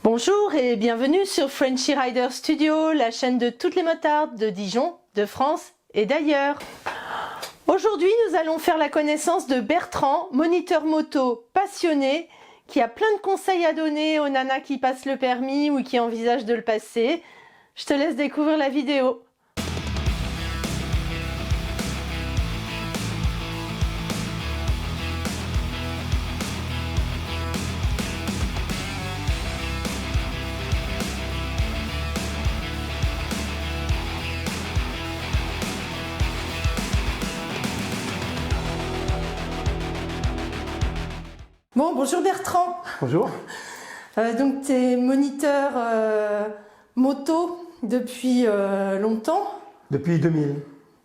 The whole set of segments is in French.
Bonjour et bienvenue sur Frenchy Rider Studio, la chaîne de toutes les motards de Dijon, de France et d'ailleurs. Aujourd'hui, nous allons faire la connaissance de Bertrand, moniteur moto passionné, qui a plein de conseils à donner aux nanas qui passent le permis ou qui envisagent de le passer. Je te laisse découvrir la vidéo. Bon, bonjour Bertrand. Bonjour. Donc tu es moniteur moto depuis longtemps? Depuis 2000.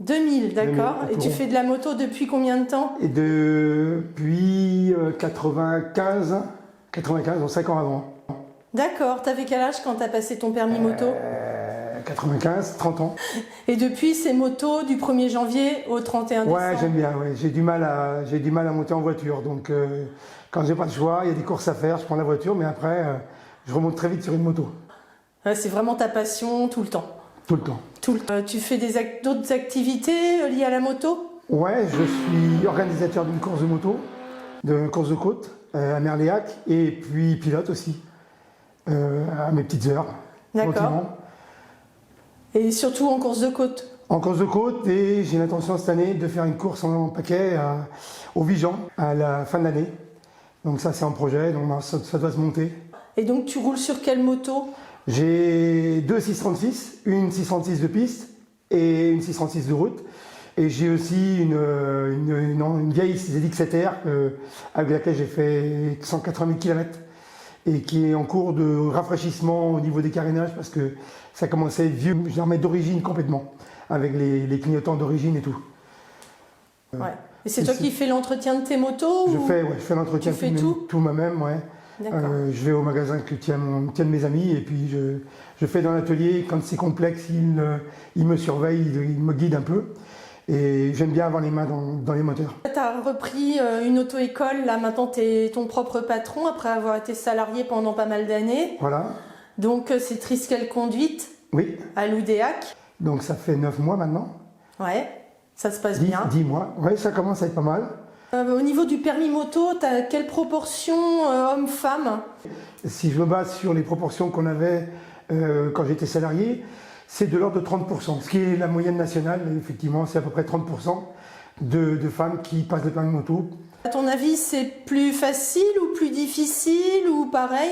2000, d'accord. Et tu fais de la moto depuis combien de temps? Et depuis 95, donc 5 ans avant. D'accord. T'avais quel âge quand t'as passé ton permis moto? 95, 30 ans. Et depuis, c'est moto du 1er janvier au 31 décembre? Ouais, j'aime bien, ouais. J'ai du mal à monter en voiture. Donc quand j'ai pas le choix, il y a des courses à faire, je prends la voiture, mais après, je remonte très vite sur une moto. Ouais, c'est vraiment ta passion tout le temps? Tout le temps. Tu fais d'autres activités liées à la moto? Ouais, je suis organisateur d'une course de moto, de course de côte à Merléac, et puis pilote aussi, à mes petites heures. D'accord. Et surtout en course de côte? En course de côte, et j'ai l'intention cette année de faire une course en paquet au Vigan à la fin de l'année. Donc ça c'est en projet, donc ça doit se monter. Et donc tu roules sur quelle moto? J'ai deux 636, une 636 de piste et une 636 de route. Et j'ai aussi une vieille ZX7R avec laquelle j'ai fait 180 000 km et qui est en cours de rafraîchissement au niveau des carénages parce que ça commençait à être vieux, je l'ai remis d'origine complètement, avec les clignotants d'origine et tout. Ouais. Et c'est toi qui fais l'entretien de tes motos? Je fais l'entretien tout moi-même, ouais. Je vais au magasin que tiennent mes amis et puis je fais dans l'atelier. Quand c'est complexe, ils me surveillent, ils me guident un peu. Et j'aime bien avoir les mains dans les moteurs. Tu as repris une auto-école, là maintenant tu es ton propre patron après avoir été salarié pendant pas mal d'années. Voilà. Donc c'est Triskel Conduite, oui, à Loudéac. Donc ça fait 9 mois maintenant. Ouais, ça se passe bien. 10 mois, ouais, ça commence à être pas mal. Au niveau du permis moto, tu as quelle proportion homme-femme? Si je me base sur les proportions qu'on avait quand j'étais salarié, c'est de l'ordre de 30%, ce qui est la moyenne nationale, effectivement, c'est à peu près 30% de femmes qui passent le permis moto. À ton avis, c'est plus facile ou plus difficile ou pareil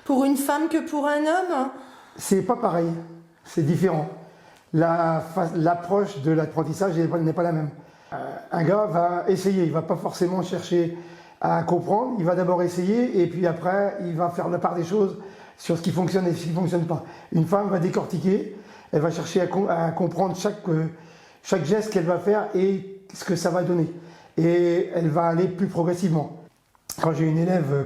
pour une femme que pour un homme? C'est pas pareil, c'est différent. L'approche de l'apprentissage n'est pas la même. Un gars va essayer, il ne va pas forcément chercher à comprendre, il va d'abord essayer et puis après il va faire la part des choses sur ce qui fonctionne et ce qui ne fonctionne pas. Une femme va décortiquer, elle va chercher à comprendre chaque geste qu'elle va faire et ce que ça va donner. Et elle va aller plus progressivement. Quand j'ai une élève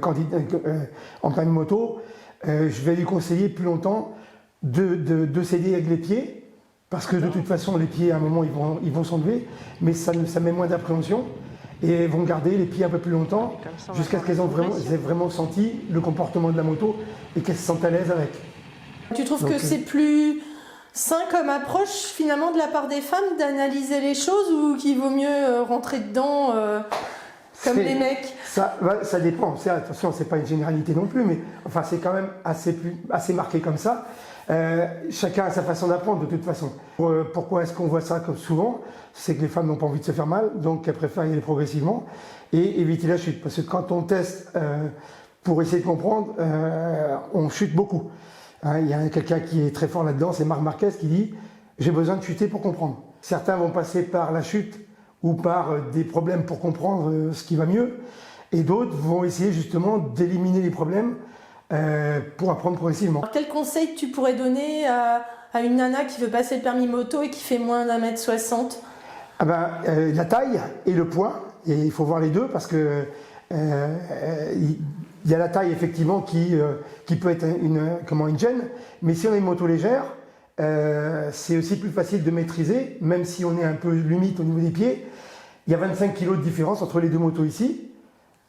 en permis moto, je vais lui conseiller plus longtemps de s'aider avec les pieds, parce que de toute façon les pieds à un moment ils vont s'enlever, mais ça met moins d'appréhension et elles vont garder les pieds un peu plus longtemps jusqu'à ce qu'elles aient vraiment senti le comportement de la moto et qu'elles se sentent à l'aise avec. Tu trouves que c'est plus sain comme approche finalement de la part des femmes d'analyser les choses ou qu'il vaut mieux rentrer dedans comme les mecs? Ça dépend, attention c'est pas une généralité non plus, mais enfin c'est quand même assez marqué comme ça. Chacun a sa façon d'apprendre de toute façon. Pourquoi est-ce qu'on voit ça comme souvent? C'est que les femmes n'ont pas envie de se faire mal, donc elles préfèrent y aller progressivement et éviter la chute. Parce que quand on teste pour essayer de comprendre, on chute beaucoup. Hein, il y a quelqu'un qui est très fort là-dedans, c'est Marc Marquez qui dit « j'ai besoin de chuter pour comprendre ». Certains vont passer par la chute ou par des problèmes pour comprendre ce qui va mieux, et d'autres vont essayer justement d'éliminer les problèmes pour apprendre progressivement. Alors, quel conseil tu pourrais donner à une nana qui veut passer le permis moto et qui fait moins d'1m60? La taille et le poids, et il faut voir les deux parce que il y a la taille effectivement qui peut être une gêne, mais si on a une moto légère, c'est aussi plus facile de maîtriser, même si on est un peu limite au niveau des pieds. Il y a 25 kg de différence entre les deux motos ici.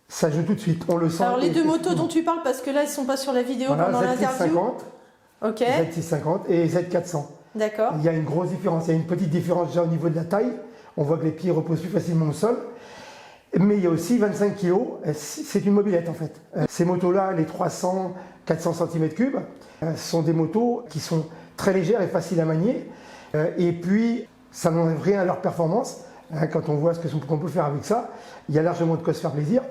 Ça joue tout de suite, on le sent. Alors les deux motos dont tu parles, parce que là, ils ne sont pas sur la vidéo voilà, pendant l'interview. Z650, Ok. Z650 et Z400. D'accord. Il y a une grosse différence, il y a une petite différence déjà au niveau de la taille. On voit que les pieds reposent plus facilement au sol. Mais il y a aussi 25 kg, c'est une mobilette en fait. Ces motos-là, les 300, 400 cm3, sont des motos qui sont très légères et faciles à manier. Et puis, ça n'enlève rien à leur performance. Quand on voit qu'on peut faire avec ça, il y a largement de quoi se faire plaisir.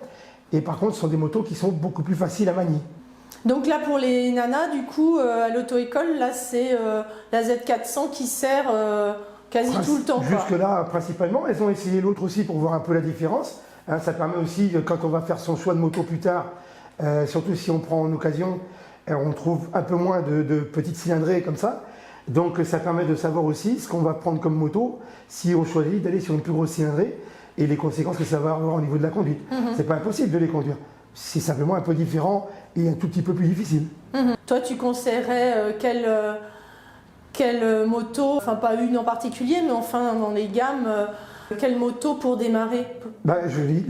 Et par contre, ce sont des motos qui sont beaucoup plus faciles à manier. Donc là, pour les nanas, du coup, à l'auto-école, là, c'est la Z400 qui sert quasi tout le temps. Jusque-là, principalement. Elles ont essayé l'autre aussi pour voir un peu la différence. Ça permet aussi, quand on va faire son choix de moto plus tard, surtout si on prend en occasion, on trouve un peu moins de petites cylindrées comme ça. Donc ça permet de savoir aussi ce qu'on va prendre comme moto si on choisit d'aller sur une plus grosse cylindrée et les conséquences que ça va avoir au niveau de la conduite. C'est pas impossible de les conduire. C'est simplement un peu différent et un tout petit peu plus difficile. Toi, tu conseillerais quelle moto, enfin pas une en particulier, mais enfin dans les gammes, quelle moto pour démarrer? Je dis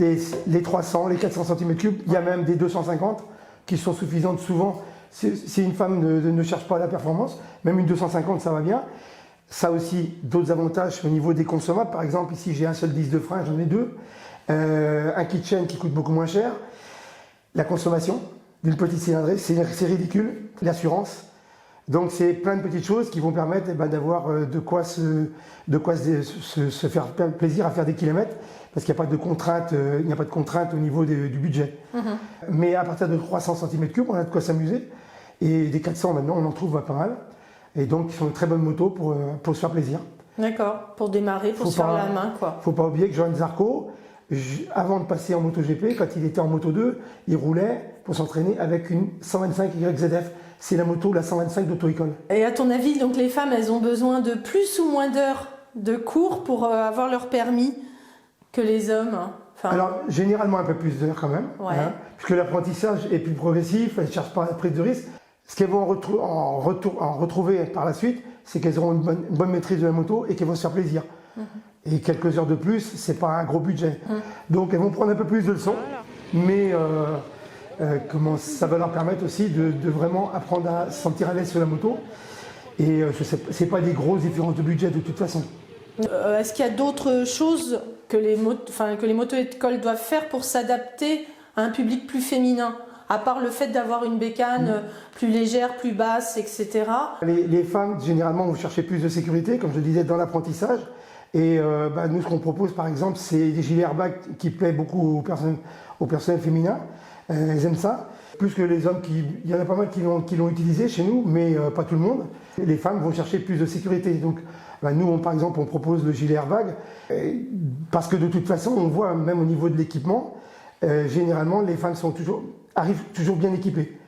les 300, les 400 cm3, il y a même des 250 qui sont suffisantes souvent. Si une femme ne cherche pas la performance, même une 250 ça va bien. Ça a aussi d'autres avantages au niveau des consommables. Par exemple, ici j'ai un seul disque de frein, j'en ai deux. Un kit chain qui coûte beaucoup moins cher. La consommation d'une petite cylindrée, c'est ridicule. L'assurance. Donc c'est plein de petites choses qui vont permettre d'avoir de quoi se faire plaisir à faire des kilomètres, parce qu'il n'y a pas de contrainte, au niveau du budget. Mais à partir de 300 cm3, on a de quoi s'amuser. Et des 400 maintenant, on en trouve pas mal. Et donc, ils sont de très bonnes motos pour se faire plaisir. D'accord, pour démarrer, pour se faire la main, quoi. Faut pas oublier que Johan Zarco, avant de passer en MotoGP, quand il était en Moto 2, il roulait pour s'entraîner avec une 125 YZF. C'est la moto, la 125 d'auto-école. Et à ton avis, donc les femmes, elles ont besoin de plus ou moins d'heures de cours pour avoir leur permis que les hommes? Alors, généralement un peu plus d'heures quand même, puisque l'apprentissage est plus progressif, elles ne cherchent pas la prise de risque. Ce qu'elles vont en retrouver par la suite, c'est qu'elles auront une bonne maîtrise de la moto et qu'elles vont se faire plaisir. Et quelques heures de plus, c'est pas un gros budget. Donc elles vont prendre un peu plus de leçons, mais ça va leur permettre aussi de vraiment apprendre à se sentir à l'aise sur la moto. Et c'est pas des grosses différences de budget de toute façon. Est-ce qu'il y a d'autres choses que les moto-écoles doivent faire pour s'adapter à un public plus féminin, à part le fait d'avoir une bécane plus légère, plus basse, etc. Les femmes, généralement, vont chercher plus de sécurité, comme je disais, dans l'apprentissage. Et nous, ce qu'on propose, par exemple, c'est des gilets airbags qui plaisent beaucoup aux personnels féminins. Elles aiment ça. Plus que les hommes, il y en a pas mal qui l'ont utilisé chez nous, mais pas tout le monde. Les femmes vont chercher plus de sécurité. Donc, nous, par exemple, on propose le gilet airbag, parce que de toute façon, on voit, même au niveau de l'équipement, généralement, les femmes arrivent toujours bien équipées.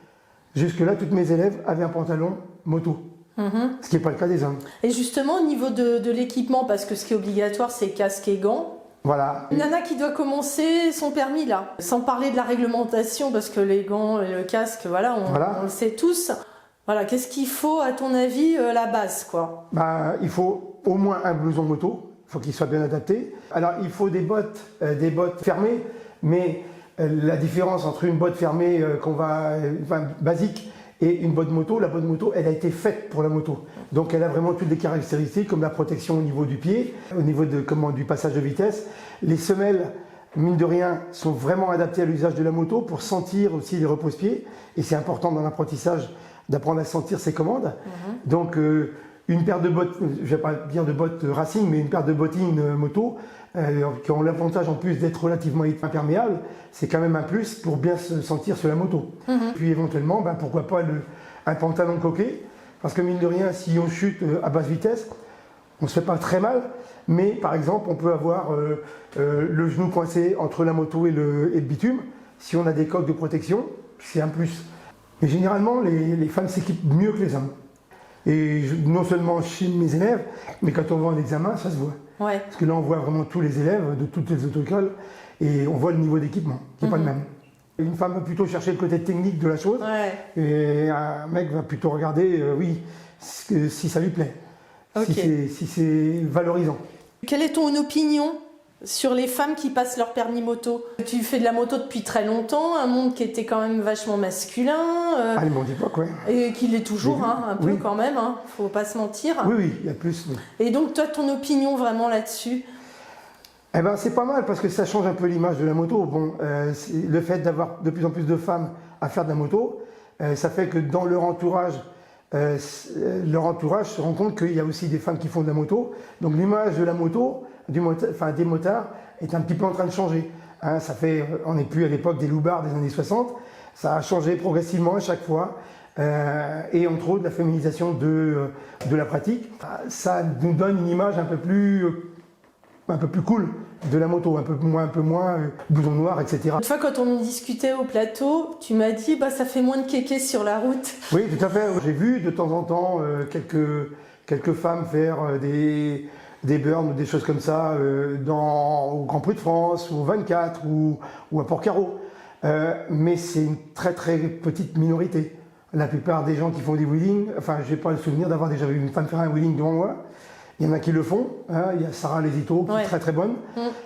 Jusque-là, toutes mes élèves avaient un pantalon moto, ce qui n'est pas le cas des hommes. Et justement, au niveau de l'équipement, parce que ce qui est obligatoire, c'est casque et gants. Voilà. Une nana qui doit commencer son permis, là, sans parler de la réglementation, parce que les gants et le casque, on le sait tous. Voilà, qu'est-ce qu'il faut, à ton avis, la base, quoi? Il faut au moins un blouson moto, il faut qu'il soit bien adapté. Alors, il faut des bottes fermées, mais la différence entre une botte fermée basique et une botte moto, la botte moto, elle a été faite pour la moto. Donc elle a vraiment toutes les caractéristiques, comme la protection au niveau du pied, au niveau du passage de vitesse. Les semelles, mine de rien, sont vraiment adaptées à l'usage de la moto pour sentir aussi les repose-pieds. Et c'est important dans l'apprentissage d'apprendre à sentir ses commandes. Donc une paire de bottes, je ne vais pas dire de bottes racing, mais une paire de bottines moto, qui ont l'avantage en plus d'être relativement imperméables, c'est quand même un plus pour bien se sentir sur la moto. Puis éventuellement, pourquoi pas un pantalon coquet, parce que mine de rien, si on chute à basse vitesse, on ne se fait pas très mal, mais par exemple, on peut avoir le genou coincé entre la moto et le bitume. Si on a des coques de protection, c'est un plus. Mais généralement, les femmes s'équipent mieux que les hommes. Et non seulement chez mes élèves, mais quand on va en examen, ça se voit. Parce que là, on voit vraiment tous les élèves de toutes les auto-écoles et on voit le niveau d'équipement, qui n'est pas le même. Une femme va plutôt chercher le côté technique de la chose et un mec va plutôt regarder, si ça lui plaît, si c'est valorisant. Quelle est ton opinion sur les femmes qui passent leur permis moto. Tu fais de la moto depuis très longtemps, un monde qui était quand même vachement masculin. À mon époque, oui. Et qu'il est toujours, un peu quand même, faut pas se mentir. Oui, il y a plus. Oui. Et donc toi, ton opinion vraiment là-dessus? Eh ben, c'est pas mal parce que ça change un peu l'image de la moto. Bon, le fait d'avoir de plus en plus de femmes à faire de la moto, ça fait que dans leur entourage se rend compte qu'il y a aussi des femmes qui font de la moto. Donc l'image de la moto, des motards, est un petit peu en train de changer. Hein, on n'est plus à l'époque des loupards des années 60. Ça a changé progressivement à chaque fois. Et entre autres la féminisation de la pratique. Ça nous donne une image un peu plus cool de la moto, un peu moins blouson noir, etc. Une fois, quand on discutait au plateau, tu m'as dit ça fait moins de kékés sur la route. Oui, tout à fait. J'ai vu de temps en temps quelques femmes faire des burns ou des choses comme ça au Grand Prix de France, ou au 24, ou à Port-Carreau. Mais c'est une très très petite minorité. La plupart des gens qui font des wheelings, je n'ai pas le souvenir d'avoir déjà vu une femme faire un wheeling devant moi. Il y en a qui le font, il y a Sarah Lesito qui est très très bonne.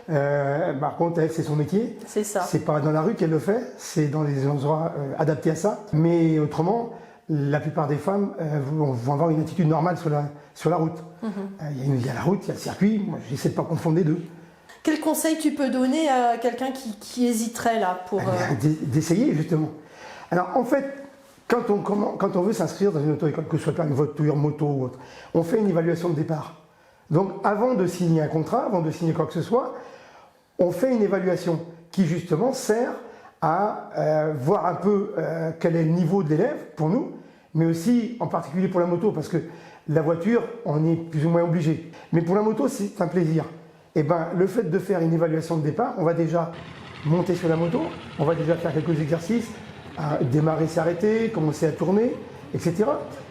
Par contre, elle, c'est son métier. C'est ça. C'est pas dans la rue qu'elle le fait, c'est dans des endroits adaptés à ça. Mais autrement, la plupart des femmes vont avoir une attitude normale sur la route. Il y a la route, il y a le circuit. Moi, j'essaie de ne pas confondre les deux. Quel conseil tu peux donner à quelqu'un qui hésiterait là pour d'essayer justement. Alors en fait, quand on veut s'inscrire dans une auto-école, que ce soit pas une voiture, moto ou autre, on fait une évaluation de départ. Donc avant de signer un contrat, avant de signer quoi que ce soit, on fait une évaluation qui justement sert à voir un peu quel est le niveau de l'élève pour nous, mais aussi en particulier pour la moto, parce que la voiture, on est plus ou moins obligé. Mais pour la moto, c'est un plaisir. Et le fait de faire une évaluation de départ, on va déjà monter sur la moto, on va déjà faire quelques exercices, à démarrer, s'arrêter, commencer à tourner, etc.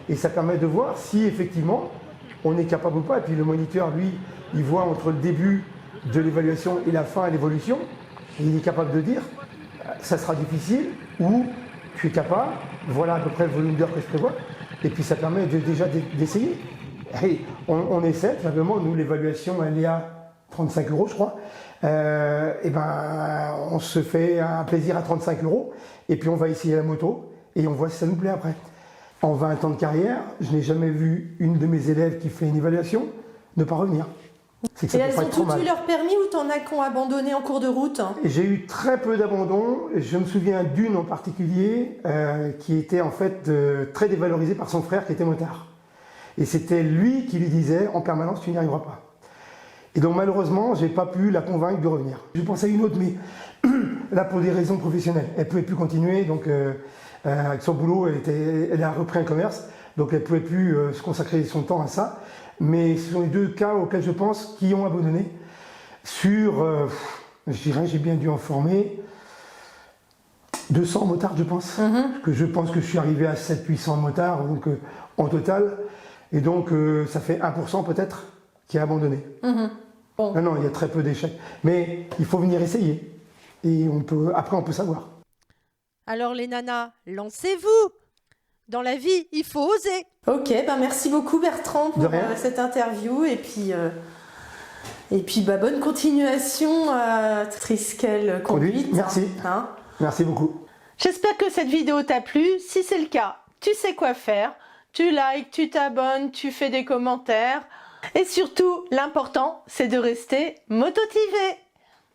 Et ça permet de voir si effectivement on est capable ou pas. Et puis le moniteur, lui, il voit entre le début de l'évaluation et la fin, l'évolution, et il est capable de dire ça sera difficile ou tu es capable, voilà à peu près le volume d'heures que je prévois. Et puis ça permet déjà d'essayer. Et on essaie, simplement, nous l'évaluation elle est à 35 €, je crois. On se fait un plaisir à 35 € et puis on va essayer la moto et on voit si ça nous plaît après. En 20 ans de carrière, je n'ai jamais vu une de mes élèves qui fait une évaluation ne pas revenir. Et elles ont toutes eu leur permis ou t'en as qui ont abandonné en cours de route? J'ai eu très peu d'abandon. Je me souviens d'une en particulier qui était en fait très dévalorisée par son frère qui était motard. Et c'était lui qui lui disait en permanence tu n'y arriveras pas. Et donc malheureusement, je n'ai pas pu la convaincre de revenir. Je pensais à une autre, mais là pour des raisons professionnelles. Elle ne pouvait plus continuer, donc avec son boulot, elle a repris un commerce, donc elle ne pouvait plus se consacrer son temps à ça. Mais ce sont les deux cas auxquels je pense qui ont abandonné. Sur, je dirais, j'ai bien dû en former 200 motards, je pense. Que je pense que je suis arrivé à 700-800 motards donc, en total. Et donc ça fait 1% peut-être qui a abandonné. Bon. Non, il y a très peu d'échecs. Mais il faut venir essayer. Et après, on peut savoir. Alors les nanas, lancez-vous! Dans la vie, il faut oser. Ok, merci beaucoup Bertrand pour cette interview. Et puis bonne continuation à Triskel Conduite. Merci. Merci beaucoup. J'espère que cette vidéo t'a plu. Si c'est le cas, tu sais quoi faire. Tu likes, tu t'abonnes, tu fais des commentaires. Et surtout, l'important, c'est de rester mototivé.